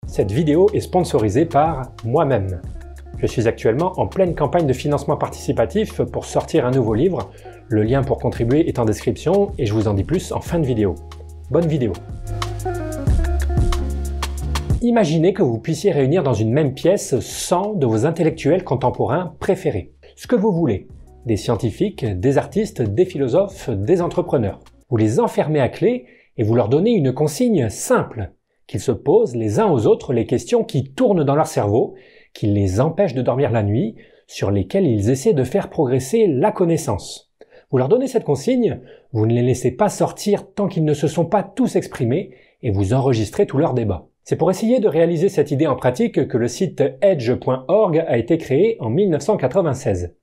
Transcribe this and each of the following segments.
Cette vidéo est sponsorisée par moi-même. Je suis actuellement en pleine campagne de financement participatif pour sortir un nouveau livre. Le lien pour contribuer est en description et je vous en dis plus en fin de vidéo. Bonne vidéo. Imaginez que vous puissiez réunir dans une même pièce 100 de vos intellectuels contemporains préférés. Ce que vous voulez. Des scientifiques, des artistes, des philosophes, des entrepreneurs. Vous les enfermez à clé et vous leur donnez une consigne simple. Qu'ils se posent les uns aux autres les questions qui tournent dans leur cerveau, qui les empêchent de dormir la nuit, sur lesquelles ils essaient de faire progresser la connaissance. Vous leur donnez cette consigne, vous ne les laissez pas sortir tant qu'ils ne se sont pas tous exprimés et vous enregistrez tous leurs débats. C'est pour essayer de réaliser cette idée en pratique que le site edge.org a été créé en 1996.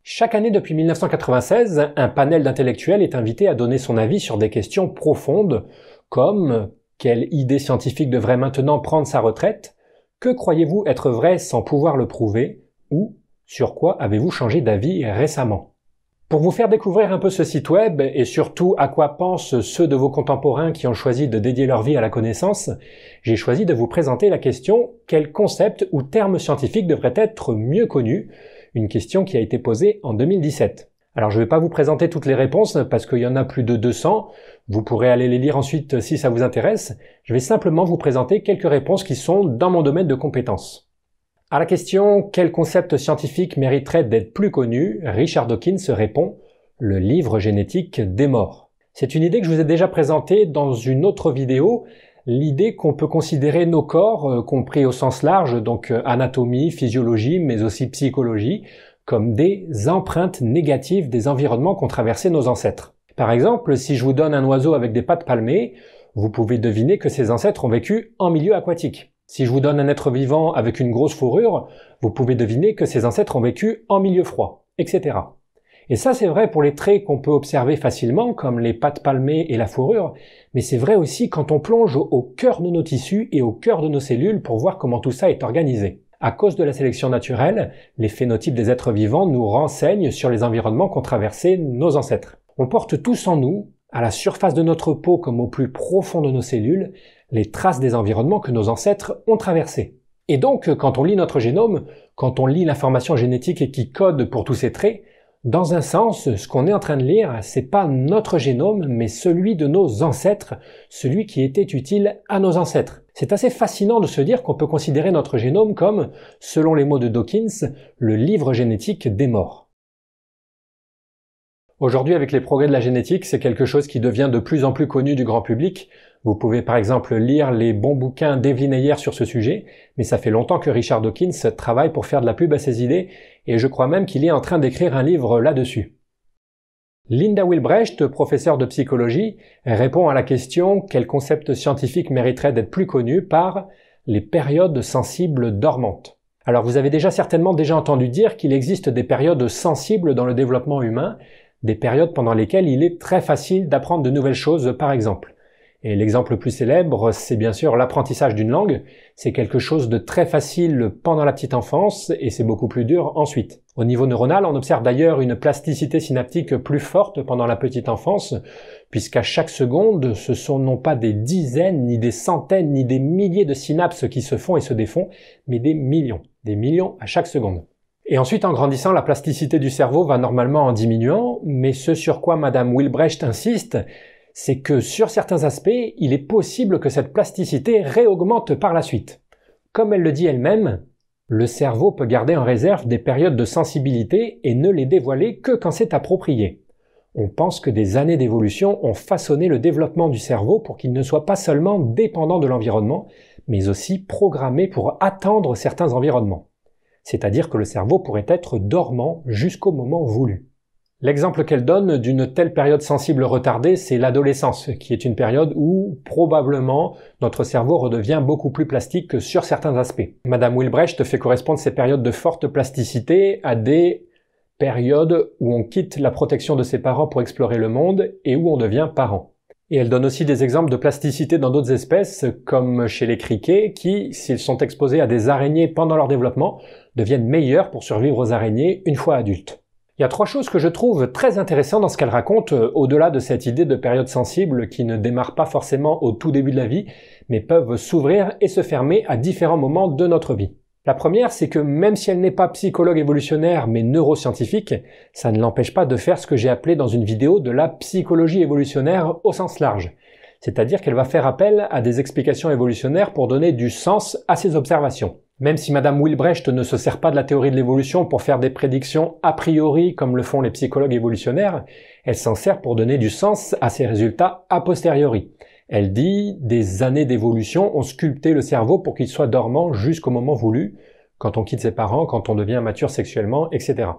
Chaque année depuis 1996, un panel d'intellectuels est invité à donner son avis sur des questions profondes comme quelle idée scientifique devrait maintenant prendre sa retraite? Que croyez-vous être vrai sans pouvoir le prouver? Ou sur quoi avez-vous changé d'avis récemment? Pour vous faire découvrir un peu ce site web et surtout à quoi pensent ceux de vos contemporains qui ont choisi de dédier leur vie à la connaissance, j'ai choisi de vous présenter la question « Quel concept ou terme scientifique devrait être mieux connu ?» Une question qui a été posée en 2017. Alors je ne vais pas vous présenter toutes les réponses parce qu'il y en a plus de 200, vous pourrez aller les lire ensuite si ça vous intéresse. Je vais simplement vous présenter quelques réponses qui sont dans mon domaine de compétences. À la question « Quel concept scientifique mériterait d'être plus connu ?», Richard Dawkins répond « Le livre génétique des morts ». C'est une idée que je vous ai déjà présentée dans une autre vidéo, l'idée qu'on peut considérer nos corps, compris au sens large, donc anatomie, physiologie, mais aussi psychologie, comme des empreintes négatives des environnements qu'ont traversé nos ancêtres. Par exemple, si je vous donne un oiseau avec des pattes palmées, vous pouvez deviner que ses ancêtres ont vécu en milieu aquatique. Si je vous donne un être vivant avec une grosse fourrure, vous pouvez deviner que ses ancêtres ont vécu en milieu froid, etc. Et ça c'est vrai pour les traits qu'on peut observer facilement, comme les pattes palmées et la fourrure, mais c'est vrai aussi quand on plonge au cœur de nos tissus et au cœur de nos cellules pour voir comment tout ça est organisé. À cause de la sélection naturelle, les phénotypes des êtres vivants nous renseignent sur les environnements qu'ont traversés nos ancêtres. On porte tous en nous, à la surface de notre peau comme au plus profond de nos cellules, les traces des environnements que nos ancêtres ont traversés. Et donc, quand on lit notre génome, quand on lit l'information génétique qui code pour tous ces traits, dans un sens, ce qu'on est en train de lire, c'est pas notre génome, mais celui de nos ancêtres, celui qui était utile à nos ancêtres. C'est assez fascinant de se dire qu'on peut considérer notre génome comme, selon les mots de Dawkins, le livre génétique des morts. Aujourd'hui, avec les progrès de la génétique, c'est quelque chose qui devient de plus en plus connu du grand public. Vous pouvez par exemple lire les bons bouquins d'Evelyn Ayer sur ce sujet, mais ça fait longtemps que Richard Dawkins travaille pour faire de la pub à ses idées, et je crois même qu'il est en train d'écrire un livre là-dessus. Linda Wilbrecht, professeure de psychologie, répond à la question « Quel concept scientifique mériterait d'être plus connu ?» par « les périodes sensibles dormantes ». Alors vous avez certainement déjà entendu dire qu'il existe des périodes sensibles dans le développement humain, des périodes pendant lesquelles il est très facile d'apprendre de nouvelles choses par exemple. Et l'exemple le plus célèbre, c'est bien sûr l'apprentissage d'une langue. C'est quelque chose de très facile pendant la petite enfance et c'est beaucoup plus dur ensuite. Au niveau neuronal, on observe d'ailleurs une plasticité synaptique plus forte pendant la petite enfance, puisqu'à chaque seconde, ce sont non pas des dizaines, ni des centaines, ni des milliers de synapses qui se font et se défont, mais des millions à chaque seconde. Et ensuite, en grandissant, la plasticité du cerveau va normalement en diminuant, mais ce sur quoi Madame Wilbrecht insiste, c'est que sur certains aspects, il est possible que cette plasticité réaugmente par la suite. Comme elle le dit elle-même, le cerveau peut garder en réserve des périodes de sensibilité et ne les dévoiler que quand c'est approprié. On pense que des années d'évolution ont façonné le développement du cerveau pour qu'il ne soit pas seulement dépendant de l'environnement, mais aussi programmé pour attendre certains environnements. C'est-à-dire que le cerveau pourrait être dormant jusqu'au moment voulu. L'exemple qu'elle donne d'une telle période sensible retardée, c'est l'adolescence, qui est une période où, probablement, notre cerveau redevient beaucoup plus plastique que sur certains aspects. Madame Wilbrecht fait correspondre ces périodes de forte plasticité à des périodes où on quitte la protection de ses parents pour explorer le monde et où on devient parent. Et elle donne aussi des exemples de plasticité dans d'autres espèces, comme chez les criquets, qui, s'ils sont exposés à des araignées pendant leur développement, deviennent meilleurs pour survivre aux araignées une fois adultes. Il y a 3 choses que je trouve très intéressantes dans ce qu'elle raconte, au-delà de cette idée de période sensible qui ne démarre pas forcément au tout début de la vie, mais peuvent s'ouvrir et se fermer à différents moments de notre vie. La première, c'est que même si elle n'est pas psychologue évolutionnaire mais neuroscientifique, ça ne l'empêche pas de faire ce que j'ai appelé dans une vidéo de la psychologie évolutionnaire au sens large. C'est-à-dire qu'elle va faire appel à des explications évolutionnaires pour donner du sens à ses observations. Même si Madame Wilbrecht ne se sert pas de la théorie de l'évolution pour faire des prédictions a priori comme le font les psychologues évolutionnaires, elle s'en sert pour donner du sens à ses résultats a posteriori. Elle dit « Des années d'évolution ont sculpté le cerveau pour qu'il soit dormant jusqu'au moment voulu, quand on quitte ses parents, quand on devient mature sexuellement, etc. »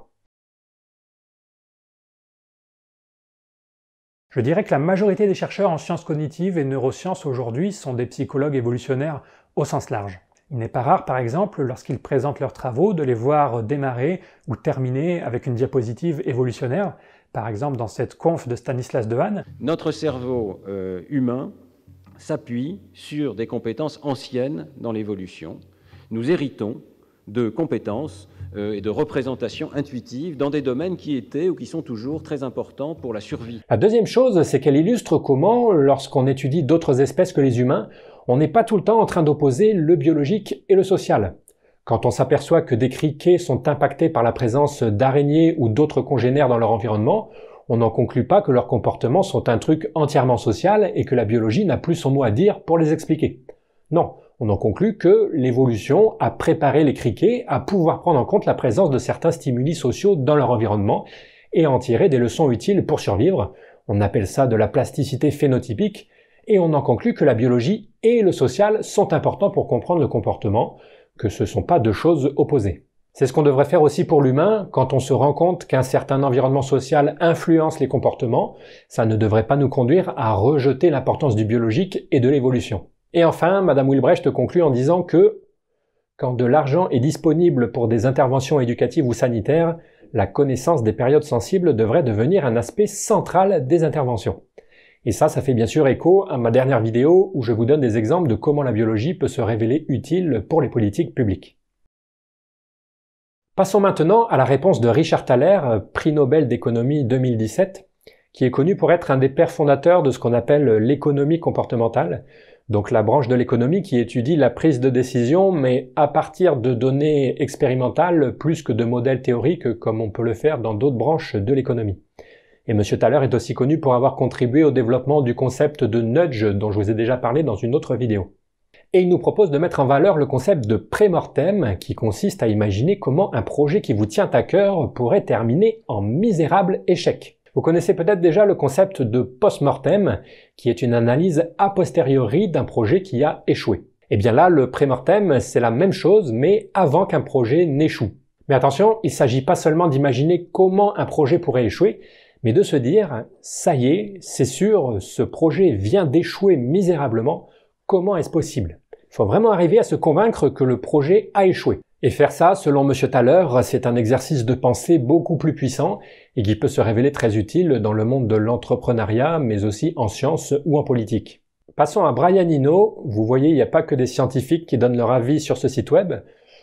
Je dirais que la majorité des chercheurs en sciences cognitives et neurosciences aujourd'hui sont des psychologues évolutionnaires au sens large. Il n'est pas rare, par exemple, lorsqu'ils présentent leurs travaux, de les voir démarrer ou terminer avec une diapositive évolutionnaire, par exemple dans cette conf de Stanislas Dehaene. Notre cerveau humain s'appuie sur des compétences anciennes dans l'évolution. Nous héritons de compétences et de représentations intuitives dans des domaines qui étaient ou qui sont toujours très importants pour la survie. La deuxième chose, c'est qu'elle illustre comment, lorsqu'on étudie d'autres espèces que les humains, on n'est pas tout le temps en train d'opposer le biologique et le social. Quand on s'aperçoit que des criquets sont impactés par la présence d'araignées ou d'autres congénères dans leur environnement, on n'en conclut pas que leurs comportements sont un truc entièrement social et que la biologie n'a plus son mot à dire pour les expliquer. Non, on en conclut que l'évolution a préparé les criquets à pouvoir prendre en compte la présence de certains stimuli sociaux dans leur environnement et à en tirer des leçons utiles pour survivre. On appelle ça de la plasticité phénotypique et on en conclut que la biologie et le social sont importants pour comprendre le comportement, que ce ne sont pas deux choses opposées. C'est ce qu'on devrait faire aussi pour l'humain quand on se rend compte qu'un certain environnement social influence les comportements. Ça ne devrait pas nous conduire à rejeter l'importance du biologique et de l'évolution. Et enfin, Madame Wilbrecht conclut en disant que quand de l'argent est disponible pour des interventions éducatives ou sanitaires, la connaissance des périodes sensibles devrait devenir un aspect central des interventions. Et ça fait bien sûr écho à ma dernière vidéo où je vous donne des exemples de comment la biologie peut se révéler utile pour les politiques publiques. Passons maintenant à la réponse de Richard Thaler, prix Nobel d'économie 2017, qui est connu pour être un des pères fondateurs de ce qu'on appelle l'économie comportementale, donc la branche de l'économie qui étudie la prise de décision, mais à partir de données expérimentales plus que de modèles théoriques comme on peut le faire dans d'autres branches de l'économie. Et M. Thaler est aussi connu pour avoir contribué au développement du concept de nudge dont je vous ai déjà parlé dans une autre vidéo. Et il nous propose de mettre en valeur le concept de pré-mortem qui consiste à imaginer comment un projet qui vous tient à cœur pourrait terminer en misérable échec. Vous connaissez peut-être déjà le concept de post-mortem qui est une analyse a posteriori d'un projet qui a échoué. Et bien là, le pré-mortem, c'est la même chose mais avant qu'un projet n'échoue. Mais attention, il ne s'agit pas seulement d'imaginer comment un projet pourrait échouer, mais de se dire « ça y est, c'est sûr, ce projet vient d'échouer misérablement, comment est-ce possible ?» Il faut vraiment arriver à se convaincre que le projet a échoué. Et faire ça, selon M. Thaler, c'est un exercice de pensée beaucoup plus puissant et qui peut se révéler très utile dans le monde de l'entrepreneuriat, mais aussi en sciences ou en politique. Passons à Brian Eno. Vous voyez, il n'y a pas que des scientifiques qui donnent leur avis sur ce site web.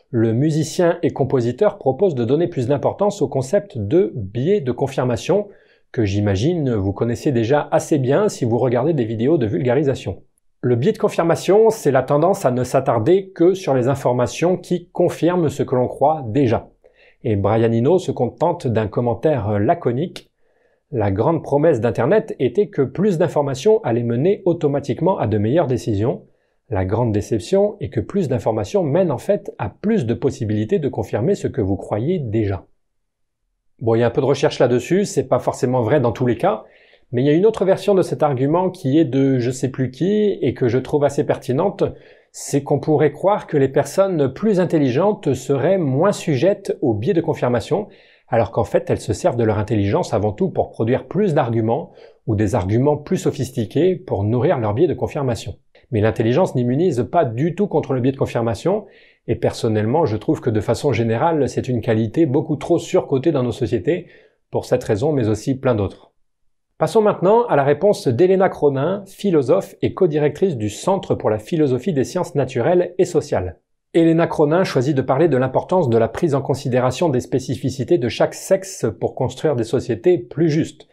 Le musicien et compositeur propose de donner plus d'importance au concept de biais de confirmation, que j'imagine vous connaissez déjà assez bien si vous regardez des vidéos de vulgarisation. Le biais de confirmation, c'est la tendance à ne s'attarder que sur les informations qui confirment ce que l'on croit déjà. Et Brian Eno se contente d'un commentaire laconique. La grande promesse d'Internet était que plus d'informations allaient mener automatiquement à de meilleures décisions. La grande déception est que plus d'informations mènent en fait à plus de possibilités de confirmer ce que vous croyez déjà. Bon, il y a un peu de recherche là-dessus, c'est pas forcément vrai dans tous les cas, mais il y a une autre version de cet argument qui est de je sais plus qui et que je trouve assez pertinente, c'est qu'on pourrait croire que les personnes plus intelligentes seraient moins sujettes aux biais de confirmation, alors qu'en fait elles se servent de leur intelligence avant tout pour produire plus d'arguments ou des arguments plus sophistiqués pour nourrir leur biais de confirmation. Mais l'intelligence n'immunise pas du tout contre le biais de confirmation, et personnellement je trouve que de façon générale c'est une qualité beaucoup trop surcotée dans nos sociétés, pour cette raison mais aussi plein d'autres. Passons maintenant à la réponse d'Elena Cronin, philosophe et codirectrice du Centre pour la philosophie des sciences naturelles et sociales. Helena Cronin choisit de parler de l'importance de la prise en considération des spécificités de chaque sexe pour construire des sociétés plus justes.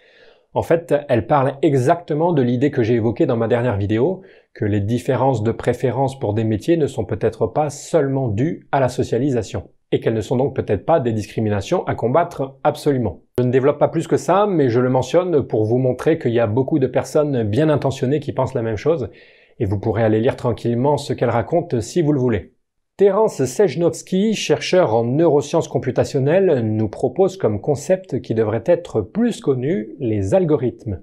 En fait, elle parle exactement de l'idée que j'ai évoquée dans ma dernière vidéo, que les différences de préférence pour des métiers ne sont peut-être pas seulement dues à la socialisation, et qu'elles ne sont donc peut-être pas des discriminations à combattre absolument. Je ne développe pas plus que ça, mais je le mentionne pour vous montrer qu'il y a beaucoup de personnes bien intentionnées qui pensent la même chose, et vous pourrez aller lire tranquillement ce qu'elle raconte si vous le voulez. Terence Sejnowski, chercheur en neurosciences computationnelles, nous propose comme concept qui devrait être plus connu les algorithmes.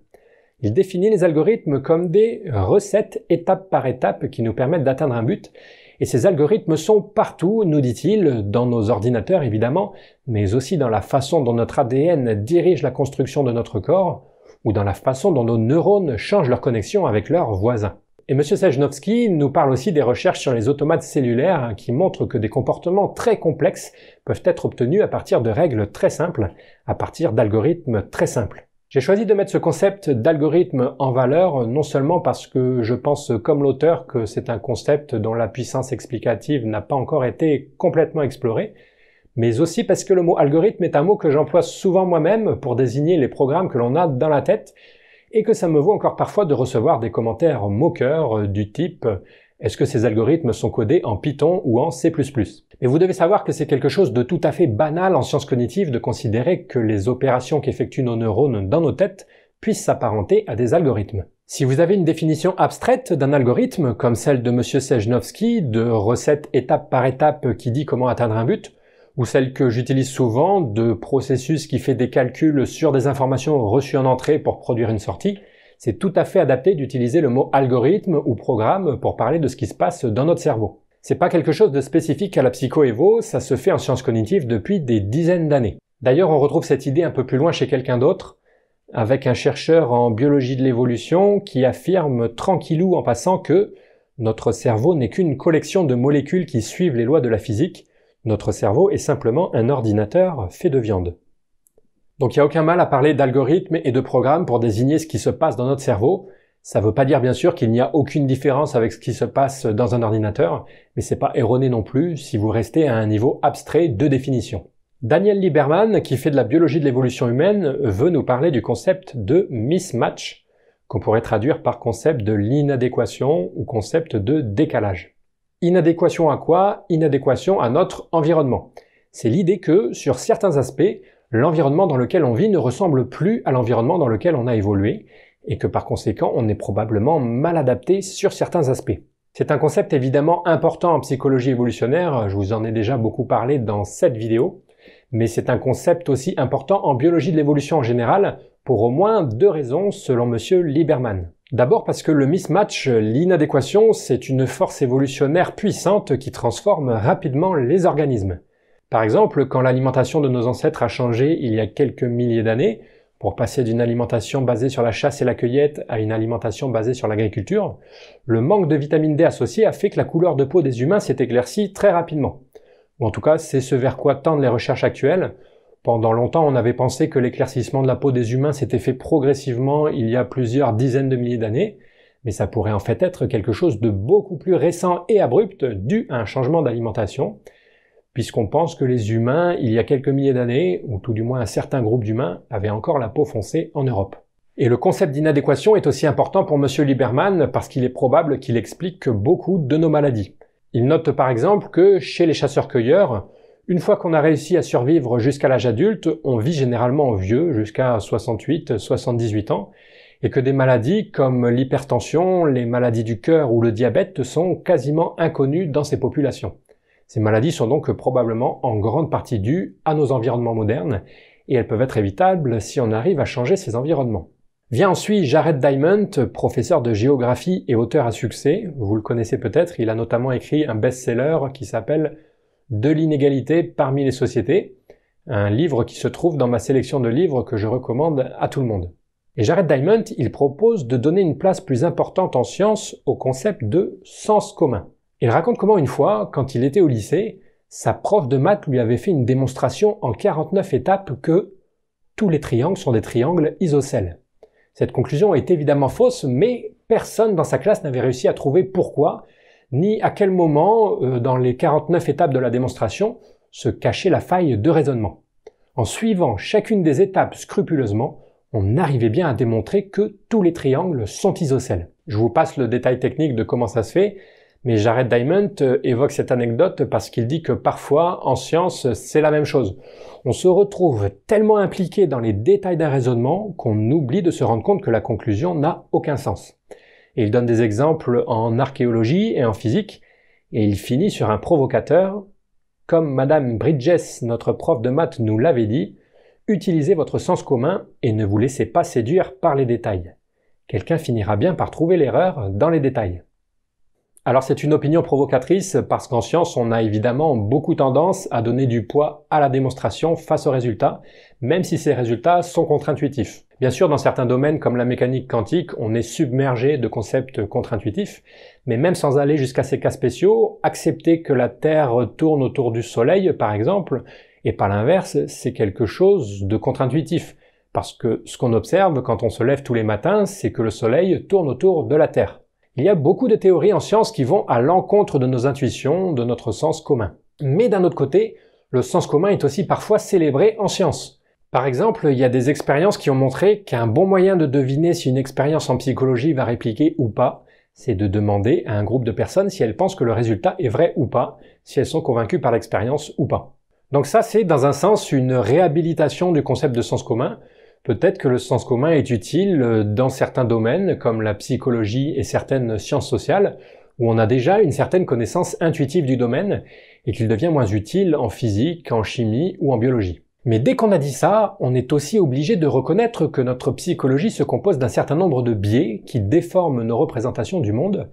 Il définit les algorithmes comme des recettes étape par étape qui nous permettent d'atteindre un but, et ces algorithmes sont partout, nous dit-il, dans nos ordinateurs évidemment, mais aussi dans la façon dont notre ADN dirige la construction de notre corps, ou dans la façon dont nos neurones changent leur connexion avec leurs voisins. Et M. Sejnowski nous parle aussi des recherches sur les automates cellulaires qui montrent que des comportements très complexes peuvent être obtenus à partir de règles très simples, à partir d'algorithmes très simples. J'ai choisi de mettre ce concept d'algorithme en valeur non seulement parce que je pense comme l'auteur que c'est un concept dont la puissance explicative n'a pas encore été complètement explorée, mais aussi parce que le mot algorithme est un mot que j'emploie souvent moi-même pour désigner les programmes que l'on a dans la tête, et que ça me vaut encore parfois de recevoir des commentaires moqueurs du type « Est-ce que ces algorithmes sont codés en Python ou en C++? » Mais vous devez savoir que c'est quelque chose de tout à fait banal en sciences cognitives de considérer que les opérations qu'effectuent nos neurones dans nos têtes puissent s'apparenter à des algorithmes. Si vous avez une définition abstraite d'un algorithme, comme celle de M. Sejnowski, de recette étape par étape qui dit comment atteindre un but, ou celle que j'utilise souvent de processus qui fait des calculs sur des informations reçues en entrée pour produire une sortie, c'est tout à fait adapté d'utiliser le mot algorithme ou programme pour parler de ce qui se passe dans notre cerveau. C'est pas quelque chose de spécifique à la psycho-évo, ça se fait en sciences cognitives depuis des dizaines d'années. D'ailleurs, on retrouve cette idée un peu plus loin chez quelqu'un d'autre, avec un chercheur en biologie de l'évolution qui affirme tranquillou en passant que notre cerveau n'est qu'une collection de molécules qui suivent les lois de la physique. Notre cerveau est simplement un ordinateur fait de viande. Donc il n'y a aucun mal à parler d'algorithmes et de programmes pour désigner ce qui se passe dans notre cerveau. Ça ne veut pas dire bien sûr qu'il n'y a aucune différence avec ce qui se passe dans un ordinateur, mais c'est pas erroné non plus si vous restez à un niveau abstrait de définition. Daniel Lieberman, qui fait de la biologie de l'évolution humaine, veut nous parler du concept de mismatch, qu'on pourrait traduire par concept de l'inadéquation ou concept de décalage. Inadéquation à quoi? Inadéquation à notre environnement. C'est l'idée que, sur certains aspects, l'environnement dans lequel on vit ne ressemble plus à l'environnement dans lequel on a évolué, et que par conséquent, on est probablement mal adapté sur certains aspects. C'est un concept évidemment important en psychologie évolutionnaire, je vous en ai déjà beaucoup parlé dans cette vidéo, mais c'est un concept aussi important en biologie de l'évolution en général, pour au moins 2 raisons selon M. Lieberman. D'abord parce que le mismatch, l'inadéquation, c'est une force évolutionnaire puissante qui transforme rapidement les organismes. Par exemple, quand l'alimentation de nos ancêtres a changé il y a quelques milliers d'années, pour passer d'une alimentation basée sur la chasse et la cueillette à une alimentation basée sur l'agriculture, le manque de vitamine D associé a fait que la couleur de peau des humains s'est éclaircie très rapidement. Ou en tout cas, c'est ce vers quoi tendent les recherches actuelles. Pendant longtemps, on avait pensé que l'éclaircissement de la peau des humains s'était fait progressivement il y a plusieurs dizaines de milliers d'années, mais ça pourrait en fait être quelque chose de beaucoup plus récent et abrupt dû à un changement d'alimentation, puisqu'on pense que les humains, il y a quelques milliers d'années, ou tout du moins un certain groupe d'humains, avaient encore la peau foncée en Europe. Et le concept d'inadéquation est aussi important pour M. Lieberman parce qu'il est probable qu'il explique beaucoup de nos maladies. Il note par exemple que chez les chasseurs-cueilleurs, une fois qu'on a réussi à survivre jusqu'à l'âge adulte, on vit généralement vieux, jusqu'à 68-78 ans, et que des maladies comme l'hypertension, les maladies du cœur ou le diabète sont quasiment inconnues dans ces populations. Ces maladies sont donc probablement en grande partie dues à nos environnements modernes, et elles peuvent être évitables si on arrive à changer ces environnements. Vient ensuite Jared Diamond, professeur de géographie et auteur à succès. Vous le connaissez peut-être, il a notamment écrit un best-seller qui s'appelle « De l'inégalité parmi les sociétés », un livre qui se trouve dans ma sélection de livres que je recommande à tout le monde. Et Jared Diamond, il propose de donner une place plus importante en sciences au concept de sens commun. Il raconte comment une fois, quand il était au lycée, sa prof de maths lui avait fait une démonstration en 49 étapes que tous les triangles sont des triangles isocèles. Cette conclusion est évidemment fausse, mais personne dans sa classe n'avait réussi à trouver pourquoi, ni à quel moment, dans les 49 étapes de la démonstration, se cachait la faille de raisonnement. En suivant chacune des étapes scrupuleusement, on arrivait bien à démontrer que tous les triangles sont isocèles. Je vous passe le détail technique de comment ça se fait, mais Jared Diamond évoque cette anecdote parce qu'il dit que parfois, en science, c'est la même chose. On se retrouve tellement impliqué dans les détails d'un raisonnement qu'on oublie de se rendre compte que la conclusion n'a aucun sens. Et il donne des exemples en archéologie et en physique, et il finit sur un provocateur. Comme Madame Bridges, notre prof de maths, nous l'avait dit, utilisez votre sens commun et ne vous laissez pas séduire par les détails. Quelqu'un finira bien par trouver l'erreur dans les détails. Alors c'est une opinion provocatrice parce qu'en science, on a évidemment beaucoup tendance à donner du poids à la démonstration face aux résultats, même si ces résultats sont contre-intuitifs. Bien sûr, dans certains domaines comme la mécanique quantique, on est submergé de concepts contre-intuitifs, mais même sans aller jusqu'à ces cas spéciaux, accepter que la Terre tourne autour du Soleil, par exemple, et pas l'inverse, c'est quelque chose de contre-intuitif. Parce que ce qu'on observe quand on se lève tous les matins, c'est que le Soleil tourne autour de la Terre. Il y a beaucoup de théories en science qui vont à l'encontre de nos intuitions, de notre sens commun. Mais d'un autre côté, le sens commun est aussi parfois célébré en science. Par exemple, il y a des expériences qui ont montré qu'un bon moyen de deviner si une expérience en psychologie va répliquer ou pas, c'est de demander à un groupe de personnes si elles pensent que le résultat est vrai ou pas, si elles sont convaincues par l'expérience ou pas. Donc ça, c'est dans un sens une réhabilitation du concept de sens commun. Peut-être que le sens commun est utile dans certains domaines, comme la psychologie et certaines sciences sociales, où on a déjà une certaine connaissance intuitive du domaine, et qu'il devient moins utile en physique, en chimie ou en biologie. Mais dès qu'on a dit ça, on est aussi obligé de reconnaître que notre psychologie se compose d'un certain nombre de biais qui déforment nos représentations du monde.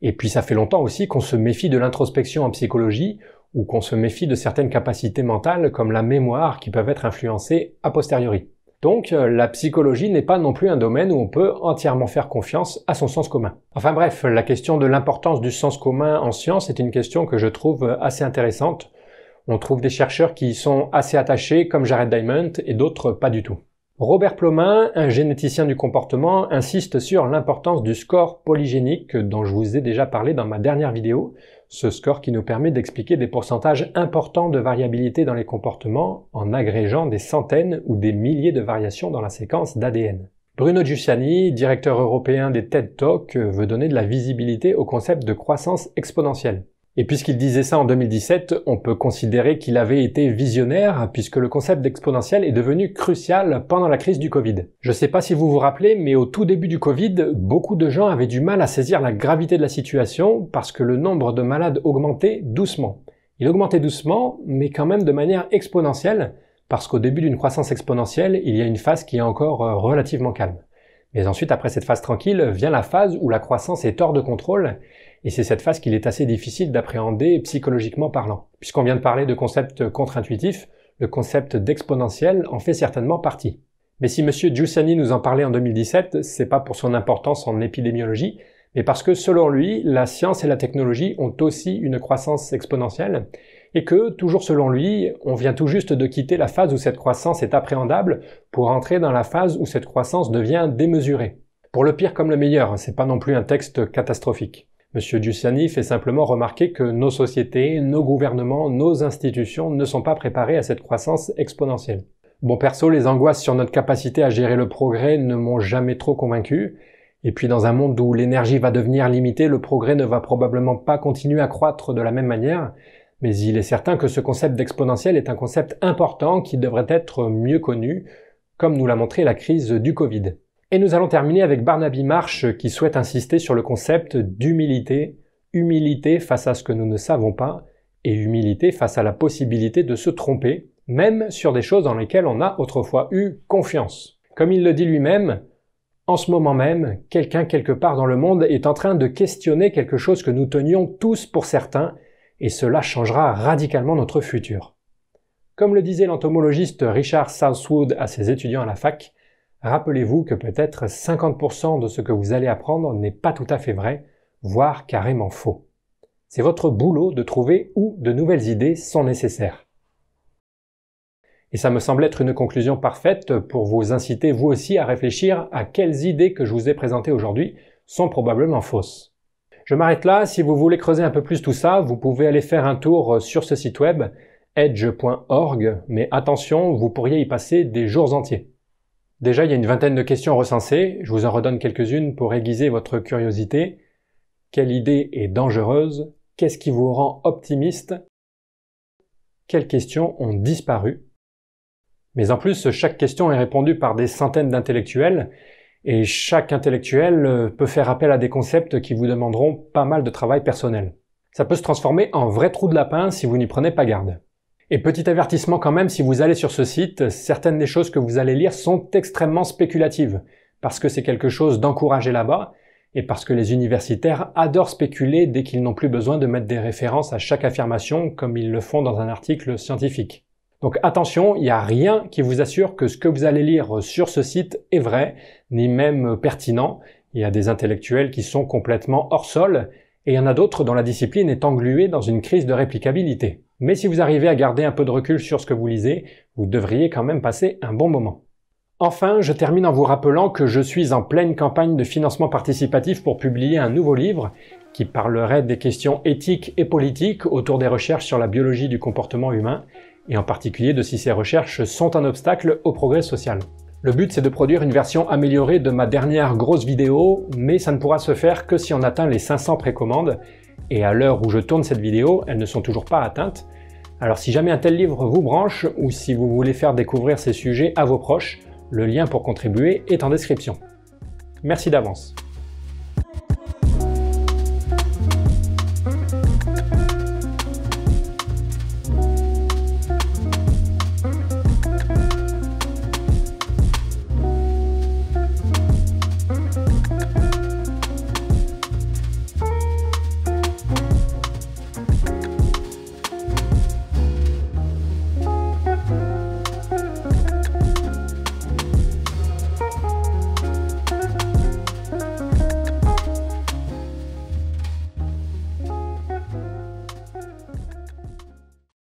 Et puis ça fait longtemps aussi qu'on se méfie de l'introspection en psychologie, ou qu'on se méfie de certaines capacités mentales comme la mémoire qui peuvent être influencées a posteriori. Donc la psychologie n'est pas non plus un domaine où on peut entièrement faire confiance à son sens commun. Enfin bref, la question de l'importance du sens commun en science est une question que je trouve assez intéressante. On trouve des chercheurs qui y sont assez attachés, comme Jared Diamond, et d'autres pas du tout. Robert Plomin, un généticien du comportement, insiste sur l'importance du score polygénique dont je vous ai déjà parlé dans ma dernière vidéo, ce score qui nous permet d'expliquer des pourcentages importants de variabilité dans les comportements en agrégeant des centaines ou des milliers de variations dans la séquence d'ADN. Bruno Giussani, directeur européen des TED Talks, veut donner de la visibilité au concept de croissance exponentielle. Et puisqu'il disait ça en 2017, on peut considérer qu'il avait été visionnaire puisque le concept d'exponentiel est devenu crucial pendant la crise du Covid. Je sais pas si vous vous rappelez, mais au tout début du Covid, beaucoup de gens avaient du mal à saisir la gravité de la situation parce que le nombre de malades augmentait doucement. Il augmentait doucement, mais quand même de manière exponentielle, parce qu'au début d'une croissance exponentielle, il y a une phase qui est encore relativement calme. Mais ensuite, après cette phase tranquille, vient la phase où la croissance est hors de contrôle, et c'est cette phase qu'il est assez difficile d'appréhender psychologiquement parlant. Puisqu'on vient de parler de concept contre-intuitif, le concept d'exponentiel en fait certainement partie. Mais si M. Giussani nous en parlait en 2017, c'est pas pour son importance en épidémiologie, mais parce que selon lui, la science et la technologie ont aussi une croissance exponentielle, et que, toujours selon lui, on vient tout juste de quitter la phase où cette croissance est appréhendable pour entrer dans la phase où cette croissance devient démesurée. Pour le pire comme le meilleur, c'est pas non plus un texte catastrophique. M. Giussani fait simplement remarquer que nos sociétés, nos gouvernements, nos institutions ne sont pas préparés à cette croissance exponentielle. Bon, perso, les angoisses sur notre capacité à gérer le progrès ne m'ont jamais trop convaincu. Et puis dans un monde où l'énergie va devenir limitée, le progrès ne va probablement pas continuer à croître de la même manière. Mais il est certain que ce concept d'exponentiel est un concept important qui devrait être mieux connu, comme nous l'a montré la crise du Covid. Et nous allons terminer avec Barnaby Marsh qui souhaite insister sur le concept d'humilité, humilité face à ce que nous ne savons pas, et humilité face à la possibilité de se tromper, même sur des choses dans lesquelles on a autrefois eu confiance. Comme il le dit lui-même, en ce moment même, quelqu'un quelque part dans le monde est en train de questionner quelque chose que nous tenions tous pour certain, et cela changera radicalement notre futur. Comme le disait l'entomologiste Richard Southwood à ses étudiants à la fac, rappelez-vous que peut-être 50% de ce que vous allez apprendre n'est pas tout à fait vrai, voire carrément faux. C'est votre boulot de trouver où de nouvelles idées sont nécessaires. Et ça me semble être une conclusion parfaite pour vous inciter vous aussi à réfléchir à quelles idées que je vous ai présentées aujourd'hui sont probablement fausses. Je m'arrête là. Si vous voulez creuser un peu plus tout ça, vous pouvez aller faire un tour sur ce site web, edge.org, mais attention, vous pourriez y passer des jours entiers. Déjà, il y a une vingtaine de questions recensées, je vous en redonne quelques-unes pour aiguiser votre curiosité. Quelle idée est dangereuse? Qu'est-ce qui vous rend optimiste? Quelles questions ont disparu? Mais en plus, chaque question est répondue par des centaines d'intellectuels, et chaque intellectuel peut faire appel à des concepts qui vous demanderont pas mal de travail personnel. Ça peut se transformer en vrai trou de lapin si vous n'y prenez pas garde. Et petit avertissement quand même, si vous allez sur ce site, certaines des choses que vous allez lire sont extrêmement spéculatives, parce que c'est quelque chose d'encouragé là-bas, et parce que les universitaires adorent spéculer dès qu'ils n'ont plus besoin de mettre des références à chaque affirmation comme ils le font dans un article scientifique. Donc attention, il n'y a rien qui vous assure que ce que vous allez lire sur ce site est vrai, ni même pertinent. Il y a des intellectuels qui sont complètement hors sol, et il y en a d'autres dont la discipline est engluée dans une crise de réplicabilité. Mais si vous arrivez à garder un peu de recul sur ce que vous lisez, vous devriez quand même passer un bon moment. Enfin, je termine en vous rappelant que je suis en pleine campagne de financement participatif pour publier un nouveau livre qui parlerait des questions éthiques et politiques autour des recherches sur la biologie du comportement humain, et en particulier de si ces recherches sont un obstacle au progrès social. Le but, c'est de produire une version améliorée de ma dernière grosse vidéo, mais ça ne pourra se faire que si on atteint les 500 précommandes, et à l'heure où je tourne cette vidéo, elles ne sont toujours pas atteintes. Alors si jamais un tel livre vous branche, ou si vous voulez faire découvrir ces sujets à vos proches, le lien pour contribuer est en description. Merci d'avance.